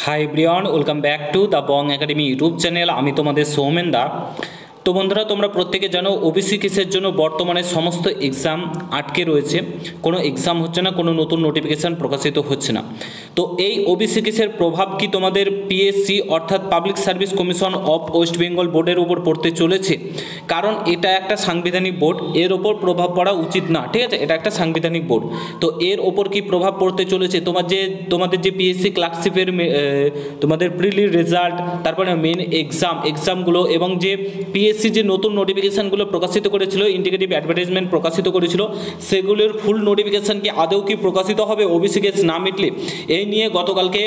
Hi everyone, welcome back to the Bong academy YouTube channel. আমি তোমাদের সৌমেন দা। তো বন্ধুরা, তোমরা প্রত্যেকে জানো ওবিসি কেসের জন্য বর্তমানে সমস্ত এক্সাম আটকে রয়েছে, কোনো এক্সাম হচ্ছে না, কোনো নতুন নোটিফিকেশান প্রকাশিত হচ্ছে না। তো এই ওবিসি কেসের প্রভাব কি তোমাদের পিএসসি অর্থাৎ public service commission of West Bengal বোর্ডের উপর পড়তে চলেছে? কারণ এটা একটা সাংবিধানিক বোর্ড, এর ওপর প্রভাব পড়া উচিত না, ঠিক আছে? এটা একটা সাংবিধানিক বোর্ড, তো এর ওপর কি প্রভাব পড়তে চলেছে? তোমাদের যে পিএসসি ক্লার্কশিপের তোমাদের প্রিলি রেজাল্ট, তারপরে মেন এক্সামগুলো এবং যে পিএসসি যে নতুন নোটিফিকেশানগুলো প্রকাশিত করেছিল, ইন্ডিকেটিভ অ্যাডভার্টাইজমেন্ট প্রকাশিত করেছিল, সেগুলোর ফুল নোটিফিকেশান কি আদৌ কি প্রকাশিত হবে ওবিসি কেস না মিটলে? এই নিয়ে গতকালকে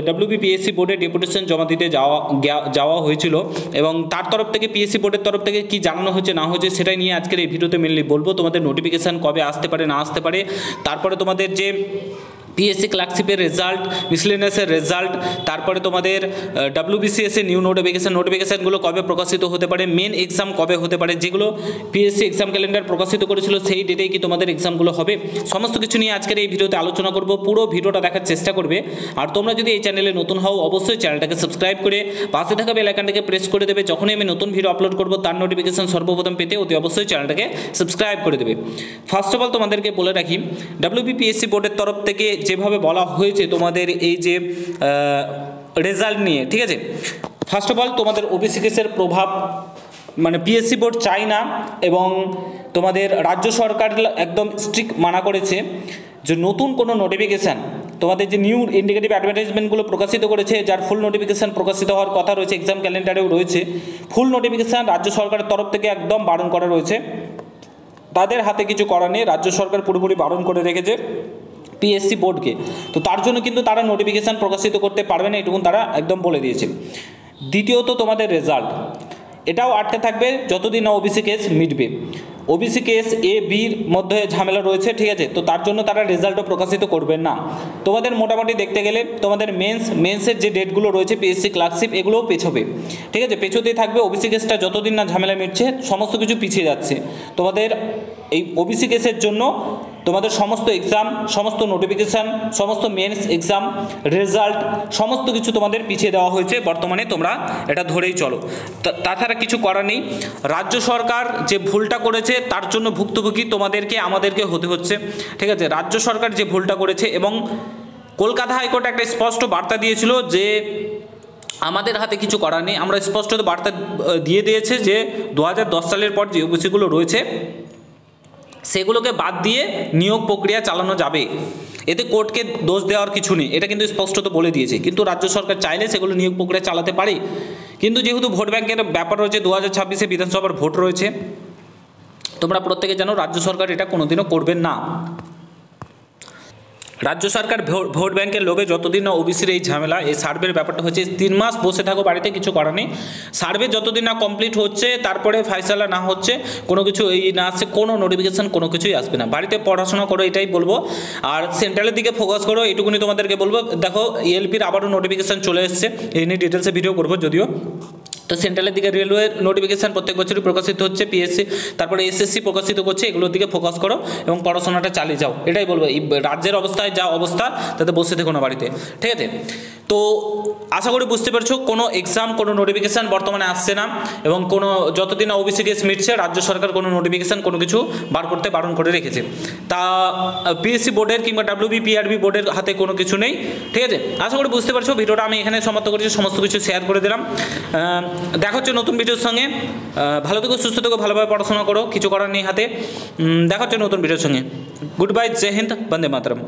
ডব্লিউবিপিএসসি বোর্ডে ডেপুটেশন জমা দিতে যাওয়া হয়েছিল এবং তার তরফ থেকে পিএসসি বোর্ডের তরফ থেকে কি জানানো হয়েছে না হয়েছে সেটাই নিয়ে আজকের এই ভিডিওতে মেনলি বলবো। তোমাদের নোটিফিকেশান কবে আসতে পারে না আসতে পারে, তারপরে তোমাদের যে পিএসসি ক্লার্কশিপের রেজাল্ট, মিসলেনিয়াসের রেজাল্ট, তারপরে তোমাদের ডব্লিউবিসিএসের নিউ নোটিফিকেশানগুলো কবে প্রকাশিত হতে পারে, মেন এক্সাম কবে হতে পারে, যেগুলো পিএসসি এক্সাম ক্যালেন্ডার প্রকাশিত করেছিল সেই ডেটেই কি তোমাদের এক্সামগুলো হবে, সমস্ত কিছু নিয়ে আজকের এই ভিডিওতে আলোচনা করব। পুরো ভিডিওটা দেখার চেষ্টা করবে। আর তোমরা যদি এই চ্যানেলে নতুন হও অবশ্যই চ্যানেলটাকে সাবস্ক্রাইব করে পাশে থাকা বেল আইকনটাকে প্রেস করে দেবে। যখনই আমি নতুন ভিডিও আপলোড করব তার নোটিফিকেশান সর্বপ্রথম পেতে অতি অবশ্যই চ্যানেলটাকে সাবস্ক্রাইব করে দেবে। ফার্স্ট অফ অল তোমাদেরকে বলে রাখি, ডব্লিউবিপিএসসি বোর্ডের তরফ থেকে যেভাবে বলা হয়েছে তোমাদের এই যে রেজাল্ট নিয়ে, ঠিক আছে? ফার্স্ট অফ অল তোমাদের ওবিসি কেসের প্রভাব মানে পিএসসি বোর্ড চাই না এবং তোমাদের রাজ্য সরকার একদম স্ট্রিক্ট মানা করেছে যে নতুন কোনো নোটিফিকেশান তোমাদের যে নিউ ইন্ডিকেটিভ অ্যাডভার্টাইজমেন্টগুলো প্রকাশিত করেছে, যার ফুল নোটিফিকেশান প্রকাশিত হওয়ার কথা রয়েছে, এক্সাম ক্যালেন্ডারেও রয়েছে, ফুল নোটিফিকেশান রাজ্য সরকারের তরফ থেকে একদম বারণ করা রয়েছে। তাদের হাতে কিছু করা নেই, রাজ্য সরকার পুরোপুরি বারণ করে রেখেছে পিএসসি বোর্ডকে। তো তার জন্য কিন্তু তারা নোটিফিকেশান প্রকাশিত করতে পারবে না, এটুকুন তারা একদম বলে দিয়েছে। দ্বিতীয়ত তোমাদের রেজাল্ট, এটাও আটকে থাকবে যতদিন না ওবিসি কেস মিটবে। ওবিসি কেস এ বির মধ্যে ঝামেলা রয়েছে, ঠিক আছে? তো তার জন্য তারা রেজাল্টও প্রকাশিত করবেন না। তোমাদের মোটামুটি দেখতে গেলে তোমাদের মেন্সের যে ডেটগুলো রয়েছে পিএসসি ক্লার্কশিপ এগুলোও পেছোবে, ঠিক আছে? পেছোতেই থাকবে। ওবিসি কেসটা যতদিন না ঝামেলা মিটছে সমস্ত কিছু পিছিয়ে যাচ্ছে। তোমাদের এই ওবিসি কেসের জন্য তোমাদের সমস্ত এক্সাম, সমস্ত নোটিফিকেশান, সমস্ত মেন্স এক্সাম রেজাল্ট সমস্ত কিছু তোমাদের পিছিয়ে দেওয়া হয়েছে বর্তমানে, তোমরা এটা ধরেই চলো। তাছাড়া কিছু করার নেই। রাজ্য সরকার যে ভুলটা করেছে তার জন্য ভুক্তভোগী আমাদেরকে হতে হচ্ছে, ঠিক আছে? রাজ্য সরকার যে ভুলটা করেছে এবং কলকাতা হাইকোর্ট একটা স্পষ্ট বার্তা দিয়েছিল যে আমাদের হাতে কিছু করার নেই। আমরা স্পষ্ট বার্তা দিয়ে দিয়েছে যে 2010 সালের পর যে ওবিসিগুলো রয়েছে সেগুলোকে বাদ দিয়ে নিয়োগ প্রক্রিয়া চালানো যাবে, এতে কোর্টকে দোষ দেওয়ার কিছু নেই, এটা কিন্তু স্পষ্টত বলে দিয়েছে। কিন্তু রাজ্য সরকার চাইলে সেগুলো নিয়োগ প্রক্রিয়া চালাতে পারে, কিন্তু যেহেতু ভোট ব্যাংকের ব্যাপার রয়েছে, 2026-এ বিধানসভার ভোট রয়েছে, তোমরা প্রত্যেকে জানো রাজ্য সরকার এটা কোনোদিনও করবেন না। রাজ্য সরকার ভোট ব্যাংকের লোভে যতদিন না ওবিসির এই ঝামেলা, এই সার্ভের ব্যাপারটা হচ্ছে, 3 মাস বসে থাকো বাড়িতে, কিছু করার নেই। সার্ভে যতদিন না কমপ্লিট হচ্ছে, তারপরে ফাইসালা না হচ্ছে, কোনো কিছু এই না আসছে, কোনো নোটিফিকেশান কোনো কিছুই আসবে না। বাড়িতে পড়াশোনা করো, এটাই বলবো। আর সেন্ট্রালের দিকে ফোকাস করো, এটুকুনি তোমাদেরকে বলবো। দেখো এলপির আবারও নোটিফিকেশান চলে এসছে, এই নিয়ে ডিটেলসে ভিডিও করবো যদিও। তো সেন্ট্রালের দিকে রেলওয়ে নোটিফিকেশান প্রত্যেক বছরই প্রকাশিত হচ্ছে, পিএসসি তারপরে এসএসসি প্রকাশিত করছে, এগুলোর দিকে ফোকাস করো এবং পড়াশোনাটা চালিয়ে যাও, এটাই বলবো। এই রাজ্যের অবস্থায় যা অবস্থা তাতে বসে থেকো না বাড়িতে, ঠিক আছে? তো আশা করি বুঝতে পারছো, কোনো এক্সাম কোনো নোটিফিকেশান বর্তমানে আসছে না এবং কোনো যতদিন না ওবিসি কেস মিটছে রাজ্য সরকার কোনো নোটিফিকেশান কোনো কিছু বার করতে বারণ করে রেখেছে। তা পিএসসি বোর্ডের কিংবা ডাব্লিউবিপিআরবি বোর্ডের হাতে কোনো কিছু নেই, ঠিক আছে? আশা করি বুঝতে পারছো। ভিডিওটা আমি এখানে সমাপ্ত করেছি, সমস্ত কিছু শেয়ার করে দিলাম। দেখা হচ্ছে নতুন ভিডিওর সঙ্গে। ভালো থেকো, সুস্থ থেকো, ভালোভাবে পড়াশোনা করো, কিছু করার নেই হাতে। দেখা হচ্ছে নতুন ভিডিওর সঙ্গে। গুড বাই, জয় হিন্দ, বন্দে মাতরম।